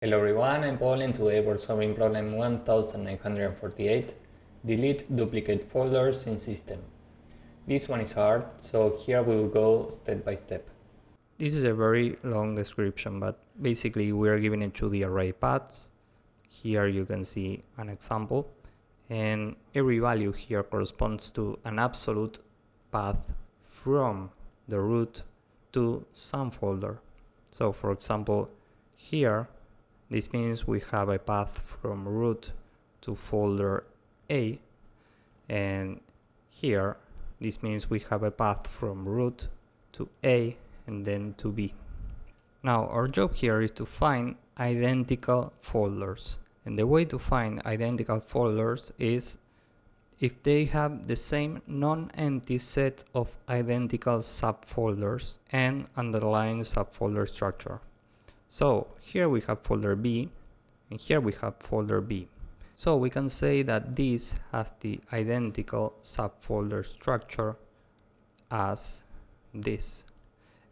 Hello everyone, I'm Paul and today we're solving problem 1948, delete duplicate folders in system. This one is hard, so here we will go step by step. This is a very long description, but basically we are giving it to the array paths. Here you can see an example, and every value here corresponds to an absolute path from the root to some folder. So for example, here this means we have a path from root to folder A, and here this means we have a path from root to A and then to B. Now our job here is to find identical folders, and the way to find identical folders is if they have the same non-empty set of identical subfolders and underlying subfolder structure. So here we have folder B and here we have folder B. So we can say that this has the identical subfolder structure as this.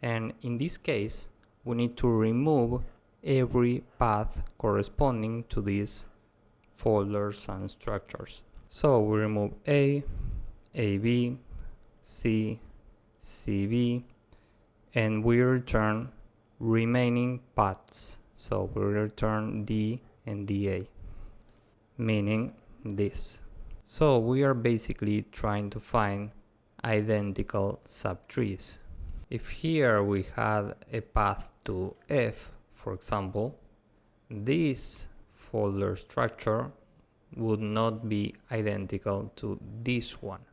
And in this case, we need to remove every path corresponding to these folders and structures. So we remove A, AB, C, CB, and we return remaining paths. So we return D and DA, meaning this. So we are basically trying to find identical subtrees. If here we had a path to F, for example, this folder structure would not be identical to this one.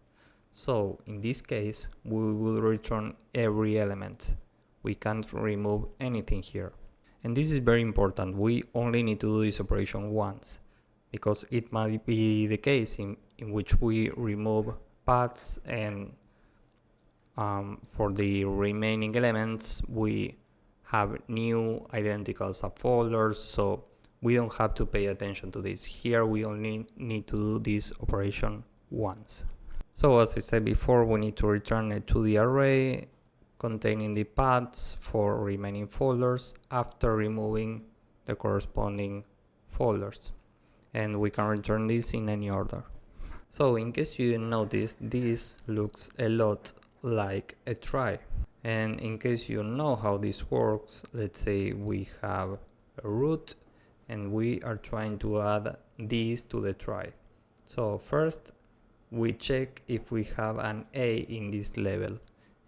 So in this case, we will return every element. We can't remove anything here. And this is very important. We only need to do this operation once, because it might be the case in which we remove paths and for the remaining elements we have new identical subfolders, so we don't have to pay attention to this. Here we only need to do this operation once. So as I said before, we need to return it to the array containing the paths for remaining folders after removing the corresponding folders, and we can return this in any order. So in case you didn't notice, this looks a lot like a try, and in case you know how this works, let's say we have a root and we are trying to add this to the try. So first we check if we have an A in this level,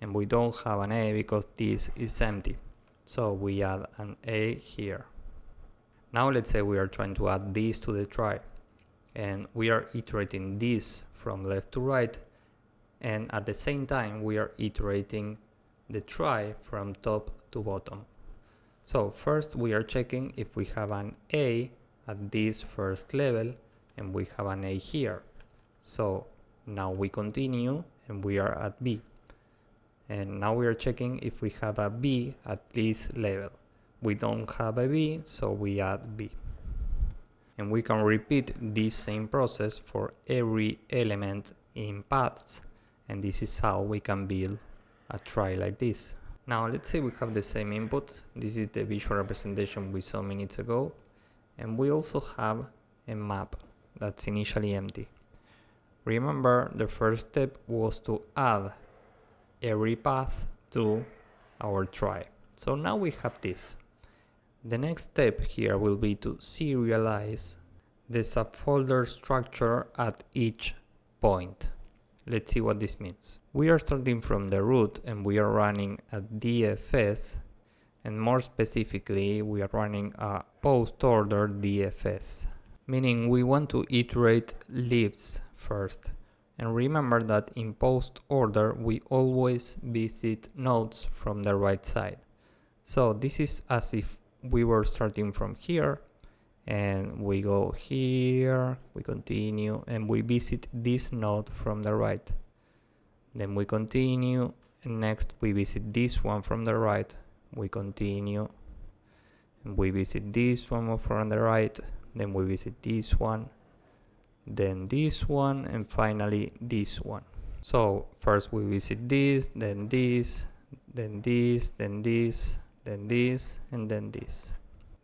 and we don't have an A because this is empty, so we add an A here. Now let's say we are trying to add this to the try, and we are iterating this from left to right, and at the same time we are iterating the try from top to bottom. So first we are checking if we have an A at this first level, and we have an A here. So now we continue and we are at B. And now we are checking if we have a B at this level. We don't have a B, so we add B. And we can repeat this same process for every element in paths, and this is how we can build a try like this. Now let's say we have the same input. This is the visual representation we saw minutes ago, and we also have a map that's initially empty. Remember, the first step was to add every path to our try. So now we have this. The next step here will be to serialize the subfolder structure at each point. Let's see what this means. We are starting from the root and we are running a DFS, and more specifically we are running a post order DFS, meaning we want to iterate leaves first. And remember that in post order we always visit nodes from the right side. So this is as if we were starting from here, and we go here, we continue, and we visit this node from the right. Then we continue, and next we visit this one from the right, we continue, and we visit this one from the right, then we visit this one, then this one, and finally this one. So first we visit this, then this, then this, then this, then this, and then this.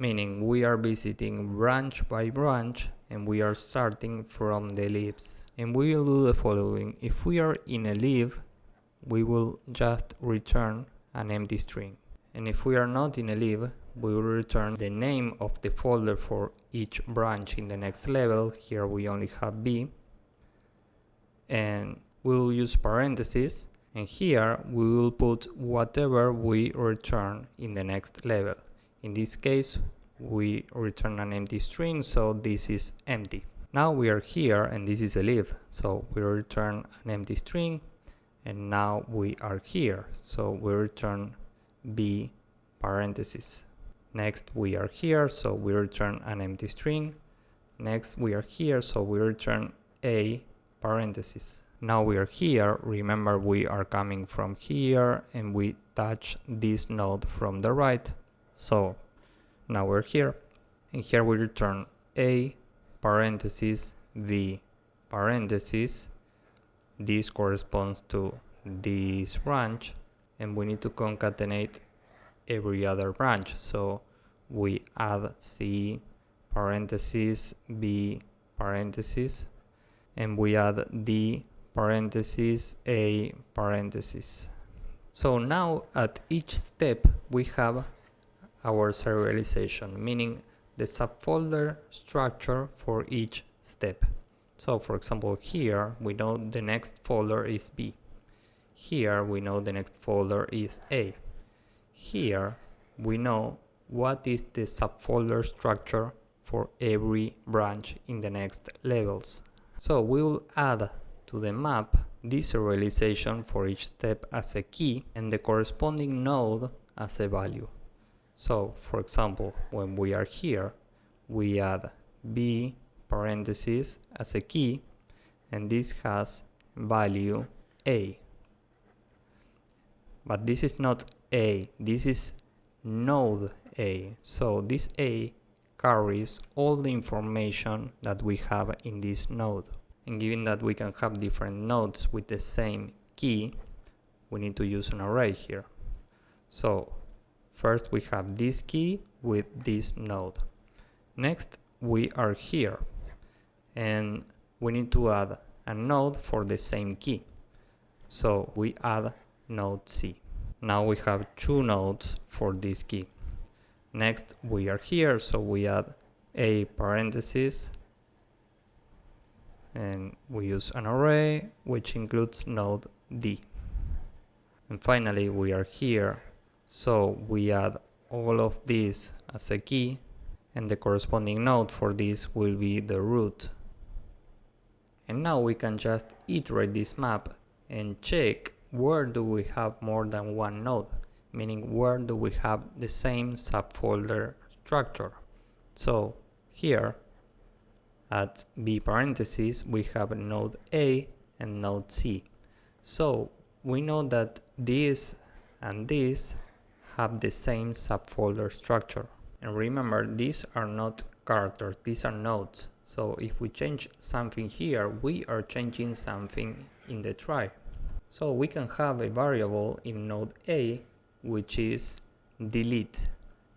meaning we are visiting branch by branch and we are starting from the leaves. And we will do the following. If we are in a leaf, we will just return an empty string. And if we are not in a leaf, we will return the name of the folder for each branch in the next level. Here we only have B. And we will use parentheses. And here we will put whatever we return in the next level. In this case, we return an empty string, so this is empty. Now we are here and this is a leaf, so we return an empty string. And now we are here, so we return B parentheses. Next we are here, so we return an empty string. Next we are here, so we return A parentheses. Now we are here, remember we are coming from here and we touch this node from the right. So now we're here, and here we return A parentheses V parentheses. This corresponds to this branch, and we need to concatenate every other branch. So we add C parentheses B parentheses, and we add D parentheses A parentheses. So now at each step we have our serialization, meaning the subfolder structure for each step. So for example, here we know the next folder is B. Here we know the next folder is A. Here we know what is the subfolder structure for every branch in the next levels. So we will add to the map this serialization for each step as a key and the corresponding node as a value. So for example, when we are here, we add B parentheses as a key, and this has value A. But this is not A, this is node A. So this A carries all the information that we have in this node. And given that we can have different nodes with the same key, we need to use an array here. So first we have this key with this node. Next we are here and we need to add a node for the same key. So we add node C. Now we have two nodes for this key. Next we are here, so we add A parentheses and we use an array which includes node D. And finally we are here, so we add all of this as a key, and the corresponding node for this will be the root. And now we can just iterate this map and check where do we have more than one node, meaning where do we have the same subfolder structure. So here at B parentheses we have node A and node C. So we know that this and this have the same subfolder structure. And remember, these are not characters, these are nodes. So if we change something here, we are changing something in the trie. So we can have a variable in node A which is delete,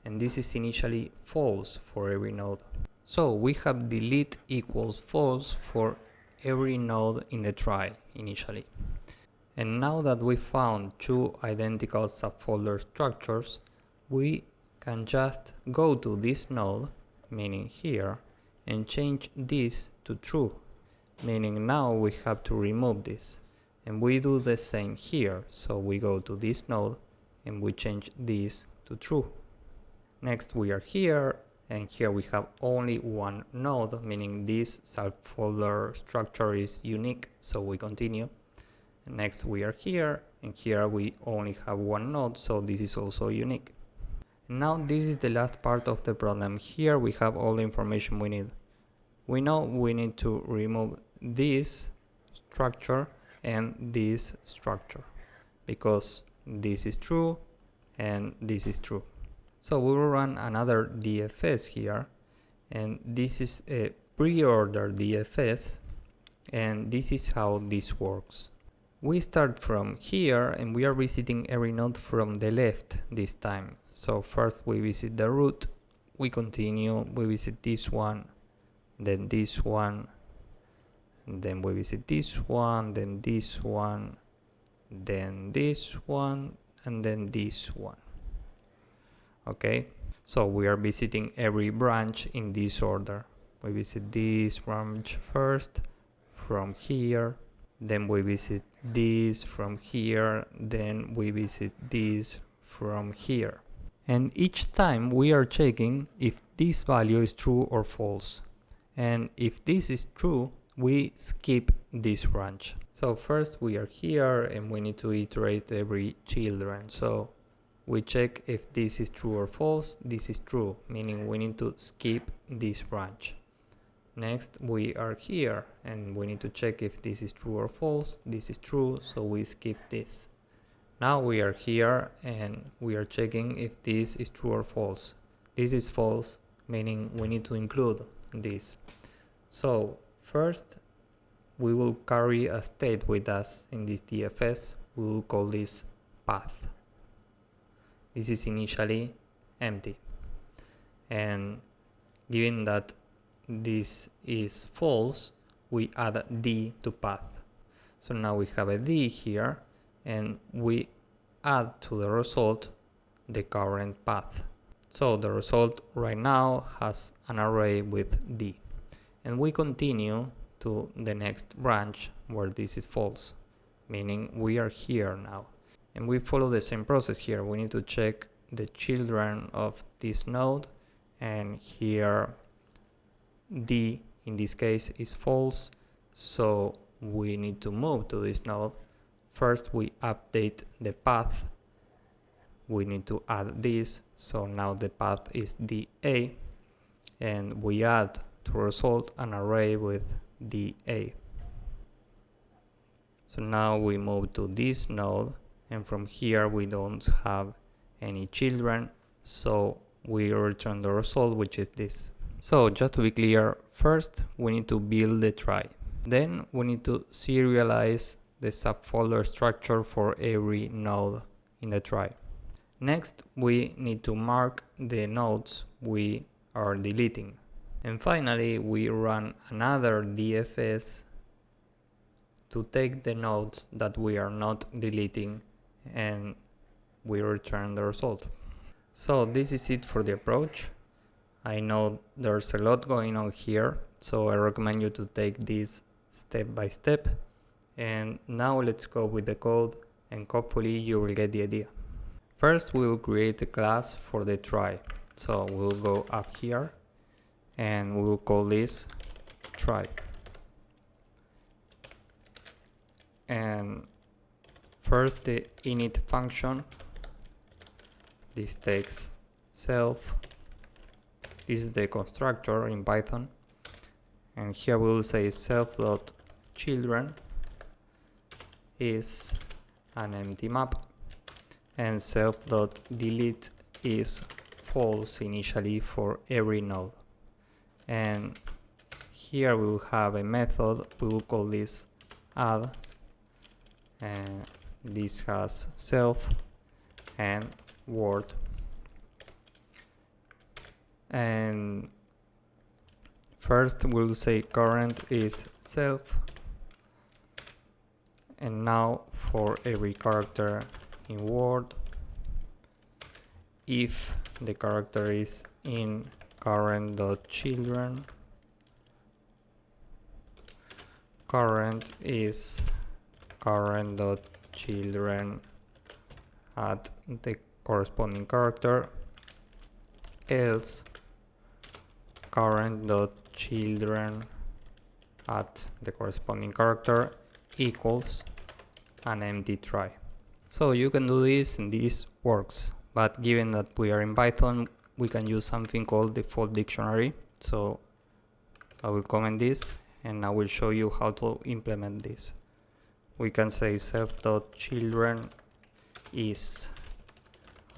and this is initially false for every node. So we have delete equals false for every node in the trie initially. And now that we found two identical subfolder structures, we can just go to this node, meaning here, and change this to true, meaning now we have to remove this. And we do the same here, so we go to this node and we change this to true. Next we are here, and here we have only one node, meaning this subfolder structure is unique, so we continue. And next we are here, and here we only have one node, so this is also unique. Now this is the last part of the problem. Here we have all the information we need. We know we need to remove this structure and this structure because this is true and this is true. So we will run another DFS here, and this is a pre-ordered DFS, and this is how this works. We start from here and we are visiting every node from the left this time. So first we visit the root we continue, we visit this one, then this one, then we visit this one, then this one, then this one, and then this one. Okay, so we are visiting every branch in this order. We visit this branch first from here, then we visit this from here, then we visit this from here. And each time we are checking if this value is true or false. And if this is true, we skip this branch. So first we are here and we need to iterate every children. So we check if this is true or false. This is true, meaning we need to skip this branch. Next we are here and we need to check if this is true or false. This is true, so we skip this. Now we are here and we are checking if this is true or false. This is false, meaning we need to include this. So first we will carry a state with us in this DFS. We will call this path. This is initially empty. And given that this is false, we add d to path. So now we have a d here and we add to the result the current path. So the result right now has an array with d. And we continue to the next branch where this is false, meaning we are here now. And we follow the same process here. We need to check the children of this node, and here d in this case is false, so we need to move to this node. First we update the path. We need to add this, so now the path is dA, and we add to result an array with dA. So now we move to this node, and from here we don't have any children, so we return the result, which is this. So just to be clear, first we need to build the try. Then we need to serialize the subfolder structure for every node in the try. Next, we need to mark the nodes we are deleting. And finally, we run another DFS to take the nodes that we are not deleting, and we return the result. So this is it for the approach. I know there's a lot going on here, so I recommend you to take this step by step. And now let's go with the code, and hopefully you will get the idea. First we'll create a class for the try. So we'll go up here and we'll call this try. And first the init function, this takes self. This is the constructor in Python, and here we will say self.children is an empty map, and self.delete is false initially for every node. And here we will have a method, we will call this add, and this has self and word. And first we'll say current is self, and now for every character in word, if the character is in current.children, current is current.children at the corresponding character, else current.children at the corresponding character equals an empty try. So you can do this and this works, but given that we are in Python, we can use something called default dictionary. So I will comment this and I will show you how to implement this. We can say self.children is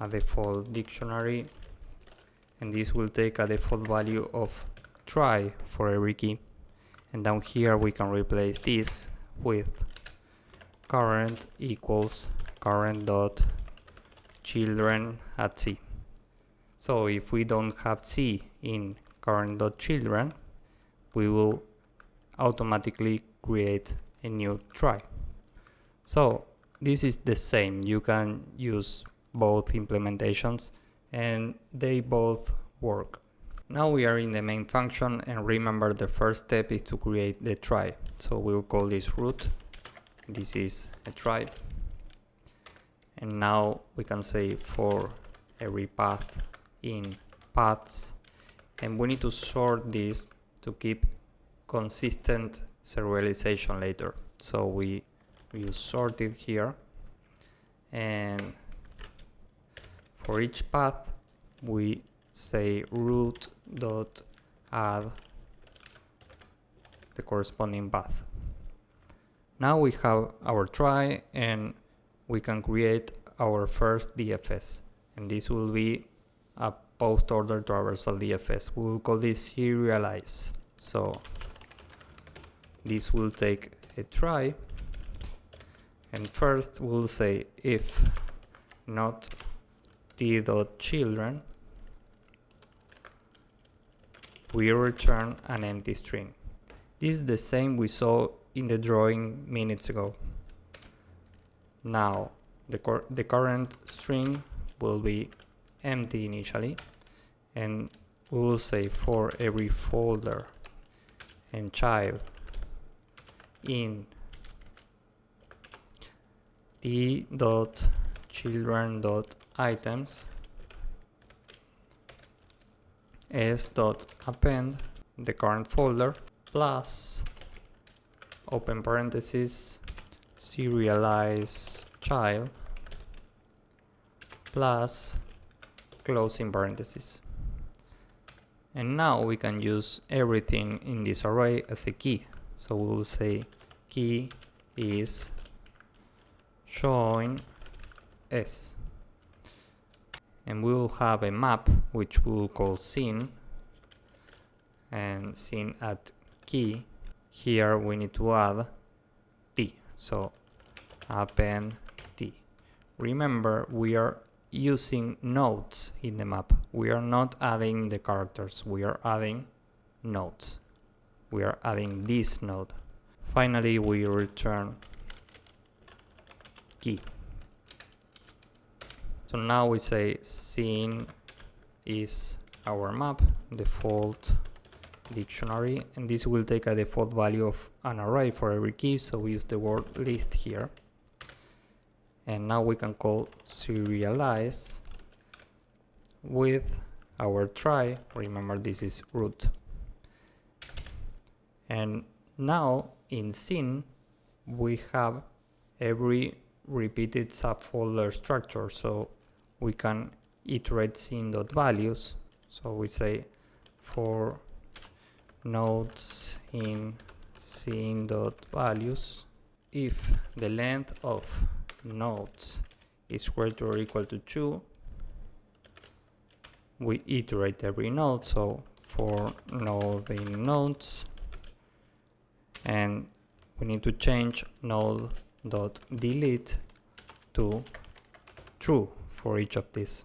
a default dictionary, and this will take a default value of try for every key. And down here we can replace this with current equals current.children at C. So if we don't have C in current.children, we will automatically create a new try. So this is the same. You can use both implementations and they both work. Now we are in the main function, and remember the first step is to create the try. So we'll call this root. This is a try. And now we can say for every path in paths, and we need to sort this to keep consistent serialization later. So we use sorted here, and for each path we say root dot add the corresponding path. Now we have our try, and we can create our first DFS, and this will be a post-order traversal DFS. We will call this serialize. So this will take a try, and first we'll say if not t.children, we return an empty string. This is the same we saw in the drawing minutes ago. Now the current string will be empty initially, and we will say for every folder and child in t.children.items s.append the current folder plus open parenthesis serialize child plus closing parenthesis. And now we can use everything in this array as a key. So we'll say key is showing s, and we will have a map which we will call scene, and scene at key. Here we need to add t, so append t. Remember, we are using nodes in the map. We are not adding the characters, we are adding nodes. We are adding this node. Finally, we return key. So now we say scene is our map, default dictionary, and this will take a default value of an array for every key, so we use the word list here. And now we can call serialize with our try. Remember, this is root. And now in scene we have every repeated subfolder structure, so we can iterate scene.values. So we say for nodes in scene.values, if the length of nodes is greater or equal to 2, we iterate every node. So for node in nodes, and we need to change node.delete to true for each of these.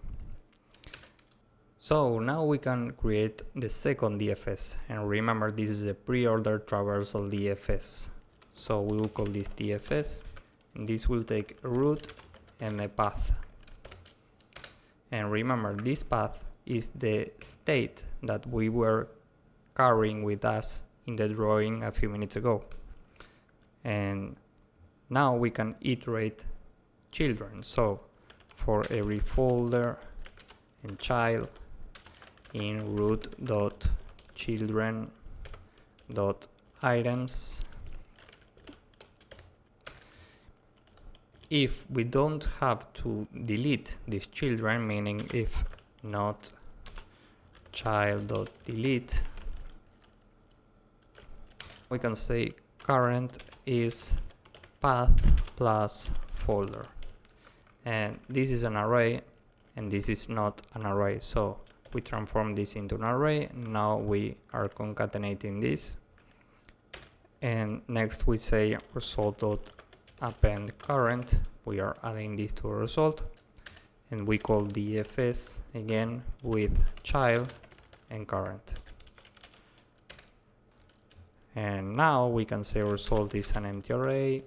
So now we can create the second DFS, and remember, this is a pre-order traversal DFS. So we will call this DFS, and this will take a root and a path. And remember, this path is the state that we were carrying with us in the drawing a few minutes ago. And now we can iterate children. So for every folder and child in root.children.items, if we don't have to delete these children, meaning if not child.delete, we can say current is path plus folder, and this is an array and this is not an array, so we transform this into an array. Now we are concatenating this, and next we say result.append current. We are adding this to a result, and we call the fs again with child and current. And now we can say result is an empty array.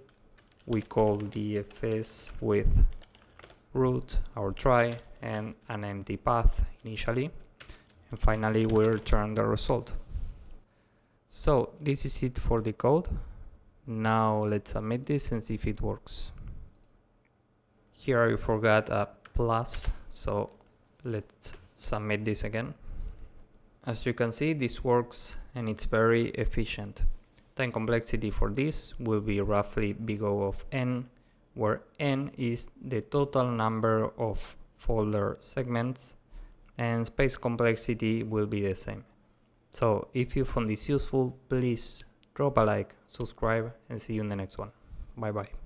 We call the fs with root, our try, and an empty path initially. And finally we return the result. So this is it for the code. Now let's submit this and see if it works. Here I forgot a plus, so let's submit this again. As you can see, this works and it's very efficient. Time complexity for this will be roughly big O of n, where n is the total number of folder segments, and space complexity will be the same. So if you found this useful, please drop a like, subscribe, and see you in the next one. Bye bye.